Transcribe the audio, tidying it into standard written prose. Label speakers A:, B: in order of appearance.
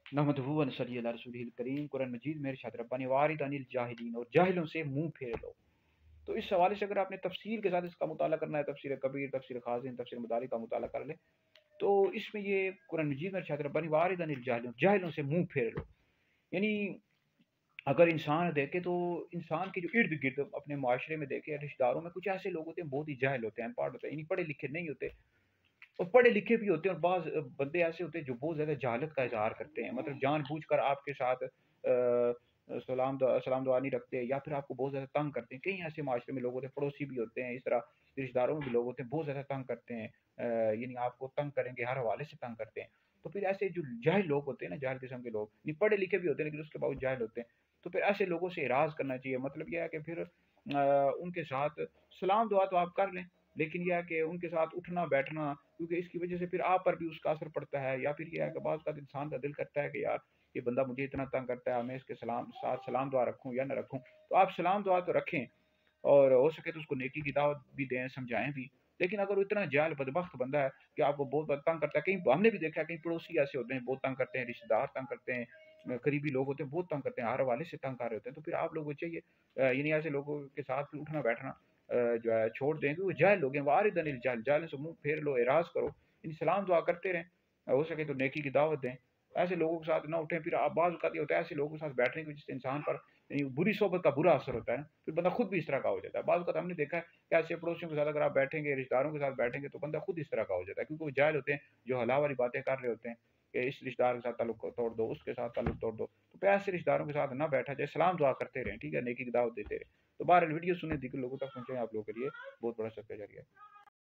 A: नहमदुहु व नसल्ली अला रसूलिहिल करीम। कुरान मजीद में इरशाद रब्बानी वारिद अनिल जाहिलीन, और जाहिलों से मुंह फेर लो। तो इस हवाले से अगर आपने तफसील के साथ इसका मुताला करना है, तफसीर कबीर, तफसीर खाज़िन, तफसीर मदारिक का मुताला कर ले, तो इसमें ये कुरान मजीद में इरशाद रब्बानी वारिद अनिल जाहिलीन, जाहिलों से मुंह फेर लो। यानी अगर इंसान देखे तो इंसान के जो इर्द गिर्द अपने माशरे में देखे, रिश्तेदारों में कुछ ऐसे लोग होते हैं बहुत ही जाहिल होते हैं, अनपढ़ होते हैं, यानी पढ़े लिखे नहीं होते, और पढ़े लिखे भी होते हैं, और बाज़ बंदे ऐसे होते हैं जो बहुत ज़्यादा जहालत का इज़हार करते हैं, मतलब जानबूझकर आपके साथ सलाम दुआ नहीं रखते, या फिर आपको बहुत ज़्यादा तंग करते हैं। कई ऐसे माशरे में लोग होते हैं, पड़ोसी भी होते हैं, इस तरह रिश्तेदारों में भी लोग होते हैं बहुत ज़्यादा तंग करते हैं, यानी आपको तंग करेंगे, हर हवाले से तंग करते हैं। तो फिर ऐसे जो जाहिल लोग होते हैं ना, जाहिल किस्म के लोग, नहीं पढ़े लिखे भी होते हैं लेकिन उसके बावजूद जाहिल होते हैं, तो फिर ऐसे लोगों से इराज करना चाहिए। मतलब यह है कि फिर उनके साथ सलाम दुआ तो आप कर लें, लेकिन यह है कि उनके साथ उठना बैठना, क्योंकि इसकी वजह से फिर आप पर भी उसका असर पड़ता है। या फिर यह है कि बाज़ का इंसान का दिल करता है कि यार ये बंदा मुझे इतना तंग करता है, मैं इसके सलाम दुआ रखूँ या ना रखूँ, तो आप सलाम दुआ तो रखें, और हो सके तो उसको नेकी की दावत भी दें, समझाएं भी। लेकिन अगर वो इतना जाल बदबख्त बंदा है कि आपको बहुत तंग करता है, कहीं हमने भी देखा है कहीं पड़ोसी ऐसे होते हैं बहुत तंग करते हैं, रिश्तेदार तंग करते हैं, करीबी लोग होते हैं बहुत तंग करते हैं, हर हवाले से तंग कर रहे होते हैं, तो फिर आप लोगों को चाहिए यानी ऐसे लोगों के साथ फिर उठना बैठना जो है छोड़ दें, क्योंकि वो जाहिल लोग हैं। वारिद अनिल जाहिल, जाहिल से मुंह फेर लो, एराज करो, इन सलाम दुआ करते रहें, हो सके तो नेकी की दावत दें। ऐसे लोगों के साथ ना उठें। फिर आप बाज़ औक़ात ये होता है ऐसे लोगों के साथ बैठने की वजह से इंसान पर यानी बुरी सोबत का बुरा असर होता है ना, फिर बंदा खुद भी इस तरह का हो जाता है। बाज़ औक़ात हमने देखा है कि ऐसे पड़ोसियों के साथ अगर आप बैठेंगे, रिश्तेदारों के साथ बैठेंगे, तो बंदा खुद इस तरह का हो जाता है, क्योंकि वो जाहिल होते हैं, जो हला वाली बातें कर रहे होते हैं कि इस रिश्तेदार के साथ ताल्लुक को तोड़ दो, उसके साथ ताल्लुक तोड़ दो। तो ऐसे रिश्तेदारों के साथ ना बैठा जाए, सलाम दुआ करते रहें, ठीक है, नेकी की दावत देते रहें। तो बहरहाल वीडियो सुने, दीगर लोगों तक पहुँचाएँ, आप लोगों के लिए बहुत बड़ा सदका जारिया है।